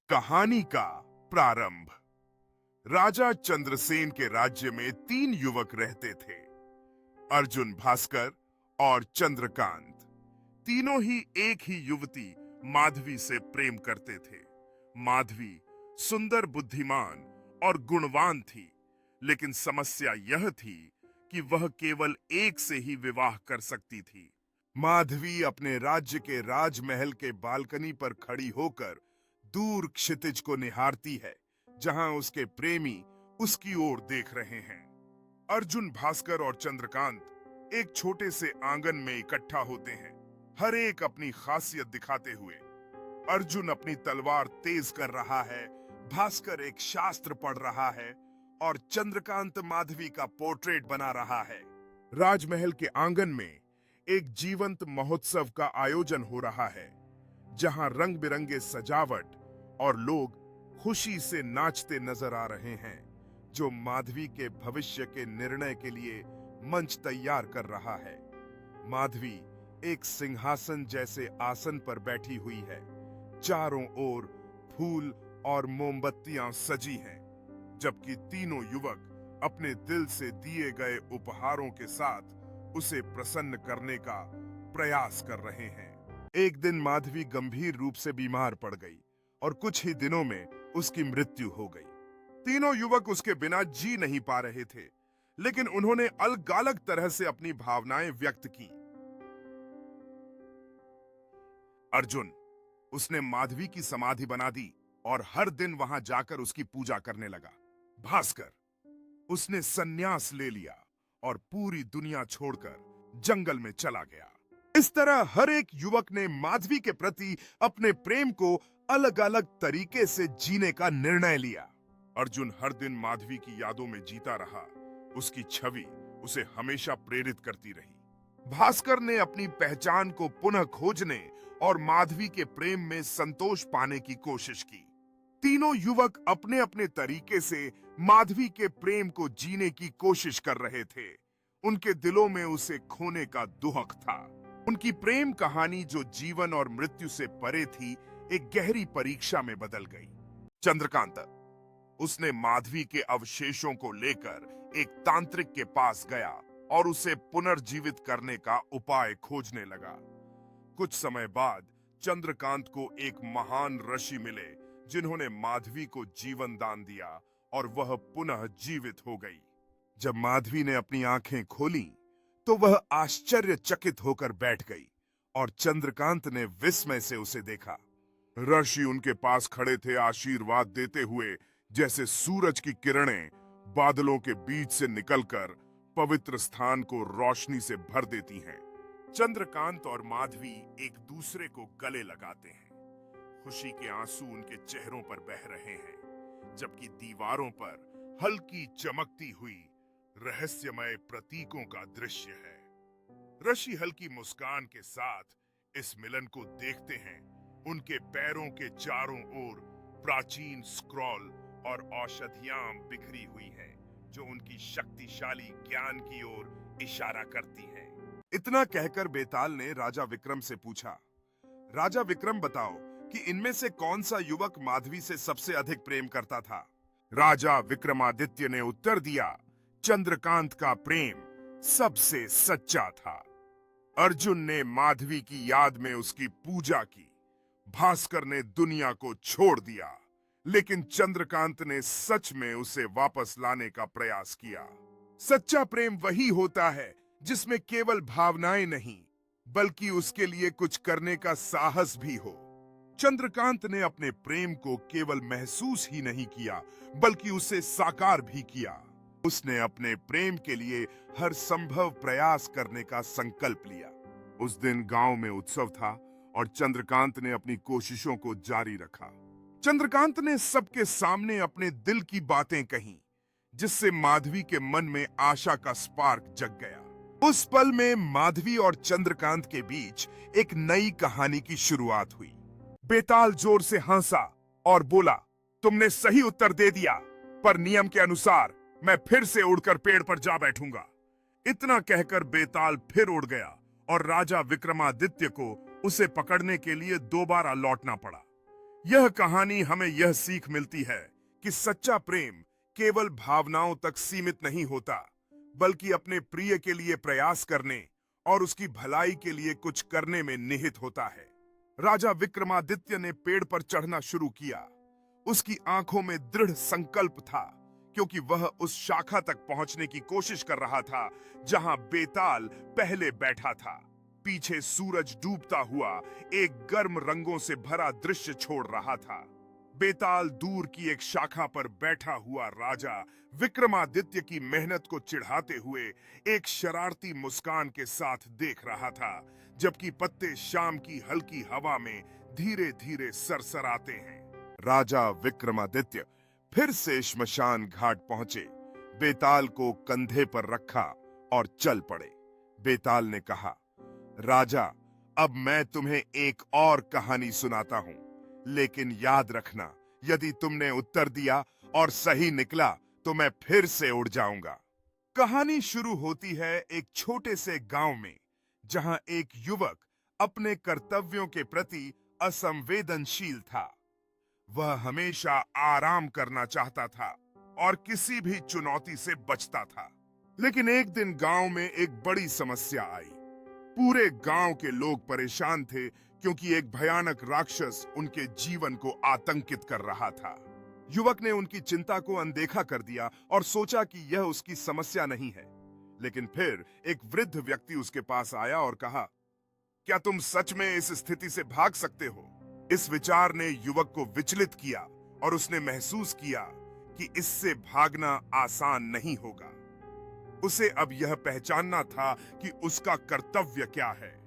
कहानी का प्रारंभ। राजा चंद्रसेन के राज्य में 3 युवक रहते थे, अर्जुन, भास्कर और चंद्रकांत। तीनों ही एक ही युवती माधवी से प्रेम करते थे। माधवी सुंदर, बुद्धिमान और गुणवान थी, लेकिन समस्या यह थी कि वह केवल एक से ही विवाह कर सकती थी। माधवी अपने राज्य के राजमहल के बालकनी पर खड़ी होकर दूर क्षितिज को निहारती है, जहां उसके प्रेमी उसकी ओर देख रहे हैं। अर्जुन, भास्कर और चंद्रकांत एक छोटे से आंगन में इकट्ठा होते हैं, हर एक अपनी खासियत दिखाते हुए। अर्जुन अपनी तलवार तेज कर रहा है, भास्कर एक शास्त्र पढ़ रहा है और चंद्रकांत माधवी का पोर्ट्रेट बना रहा है। राजमहल के आंगन में एक जीवंत महोत्सव का आयोजन हो रहा है, जहां रंग बिरंगे सजावट और लोग खुशी से नाचते नजर आ रहे हैं, जो माधवी के भविष्य के निर्णय के लिए मंच तैयार कर रहा है। माधवी एक सिंहासन जैसे आसन पर बैठी हुई है। चारों ओर फूल और मोमबत्तियां सजी हैं, जबकि तीनों युवक अपने दिल से दिए गए उपहारों के साथ उसे प्रसन्न करने का प्रयास कर रहे हैं। एक दिन माधवी गंभीर रूप से बीमार पड़ गई और कुछ ही दिनों में उसकी मृत्यु हो गई। तीनों युवक उसके बिना जी नहीं पा रहे थे, लेकिन उन्होंने अलग-अलग तरह से अपनी भावनाएं व्यक्त की। अर्जुन, उसने माधवी की समाधि बना दी और हर दिन वहां जाकर उसकी पूजा करने लगा। भास्कर, उसने संन्यास ले लिया और पूरी दुनिया छोड़कर जंगल में चला गया। इस तरह हर एक युवक ने माधवी के प्रति अपने प्रेम को अलग अलग तरीके से जीने का निर्णय लिया। अर्जुन हर दिन माधवी की यादों में जीता रहा, उसकी छवि उसे हमेशा प्रेरित करती रही। भास्कर ने अपनी पहचान को पुनः खोजने और माधवी के प्रेम में संतोष पाने की कोशिश की। तीनों युवक अपने अपने तरीके से माधवी के प्रेम को जीने की कोशिश कर रहे थे। उनके दिलों में उसे खोने का दुहक था। उनकी प्रेम कहानी, जो जीवन और मृत्यु से परे थी, एक गहरी परीक्षा में बदल गई। चंद्रकांत, उसने माधवी के अवशेषों को लेकर एक तांत्रिक के पास गया और उसे पुनर्जीवित करने का उपाय खोजने लगा। कुछ समय बाद चंद्रकांत को एक महान ऋषि मिले, जिन्होंने माधवी को जीवन दान दिया और वह पुनः जीवित हो गई। जब माधवी ने अपनी आंखें खोली तो वह आश्चर्यचकित होकर बैठ गई और चंद्रकांत ने विस्मय से उसे देखा। ऋषि उनके पास खड़े थे, आशीर्वाद देते हुए, जैसे सूरज की किरणें बादलों के बीच से निकलकर पवित्र स्थान को रोशनी से भर देती हैं। चंद्रकांत और माधवी एक दूसरे को गले लगाते हैं। खुशी के आंसू उनके चेहरों पर बह रहे हैं, जबकि दीवारों पर हल्की चमकती हुई रहस्यमय प्रतीकों का दृश्य है। ऋषि हल्की मुस्कान के साथ इस मिलन को देखते हैं। उनके पैरों के चारों ओर प्राचीन स्क्रॉल और औषधियां बिखरी हुई हैं, जो उनकी शक्तिशाली ज्ञान की ओर इशारा करती हैं। इतना कहकर बेताल ने राजा विक्रम से पूछा, राजा विक्रम, बताओ कि इनमें से कौन सा युवक माधवी से सबसे अधिक प्रेम करता था? राजा विक्रमादित्य ने उत्तर दिया, चंद्रकांत का प्रेम सबसे सच्चा था। अर्जुन ने माधवी की याद में उसकी पूजा की। भास्कर ने दुनिया को छोड़ दिया, लेकिन चंद्रकांत ने सच में उसे वापस लाने का प्रयास किया। सच्चा प्रेम वही होता है जिसमें केवल भावनाएं नहीं, बल्कि उसके लिए कुछ करने का साहस भी हो। चंद्रकांत ने अपने प्रेम को केवल महसूस ही नहीं किया, बल्कि उसे साकार भी किया। उसने अपने प्रेम के लिए हर संभव प्रयास करने का संकल्प लिया। उस दिन गांव में उत्सव था और चंद्रकांत ने अपनी कोशिशों को जारी रखा। चंद्रकांत ने सबके सामने अपने दिल की बातें कहीं, जिससे माधवी के मन में आशा का स्पार्क जग गया। उस पल में माधवी और चंद्रकांत के बीच एक नई कहानी की शुरुआत हुई। बेताल जोर से हंसा और बोला, तुमने सही उत्तर दे दिया, पर नियम के अनुसार मैं फिर से उड़कर पेड़ पर जा बैठूंगा। इतना कहकर बेताल फिर उड़ गया और राजा विक्रमादित्य को उसे पकड़ने के लिए दोबारा लौटना पड़ा। यह कहानी हमें यह सीख मिलती है कि सच्चा प्रेम केवल भावनाओं तक सीमित नहीं होता, बल्कि अपने प्रिय के लिए प्रयास करने और उसकी भलाई के लिए कुछ करने में निहित होता है। राजा विक्रमादित्य ने पेड़ पर चढ़ना शुरू किया। उसकी आंखों में दृढ़ संकल्प था, क्योंकि वह उस शाखा तक पहुंचने की कोशिश कर रहा था जहां बेताल पहले बैठा था। पीछे सूरज डूबता हुआ एक गर्म रंगों से भरा दृश्य छोड़ रहा था। बेताल दूर की एक शाखा पर बैठा हुआ राजा विक्रमादित्य की मेहनत को चिढ़ाते हुए एक शरारती मुस्कान के साथ देख रहा था, जबकि पत्ते शाम की हल्की हवा में धीरे धीरे सरसराते हैं। राजा विक्रमादित्य फिर से श्मशान घाट पहुंचे, बेताल को कंधे पर रखा और चल पड़े। बेताल ने कहा, राजा, अब मैं तुम्हें एक और कहानी सुनाता हूं, लेकिन याद रखना, यदि तुमने उत्तर दिया और सही निकला तो मैं फिर से उड़ जाऊंगा। कहानी शुरू होती है एक छोटे से गांव में, जहां एक युवक अपने कर्तव्यों के प्रति असंवेदनशील था। वह हमेशा आराम करना चाहता था और किसी भी चुनौती से बचता था। लेकिन एक दिन गांव में एक बड़ी समस्या आई। पूरे गांव के लोग परेशान थे, क्योंकि एक भयानक राक्षस उनके जीवन को आतंकित कर रहा था। युवक ने उनकी चिंता को अनदेखा कर दिया और सोचा कि यह उसकी समस्या नहीं है। लेकिन फिर एक वृद्ध व्यक्ति उसके पास आया और कहा, क्या तुम सच में इस स्थिति से भाग सकते हो? इस विचार ने युवक को विचलित किया और उसने महसूस किया कि इससे भागना आसान नहीं होगा। उसे अब यह पहचानना था कि उसका कर्तव्य क्या है।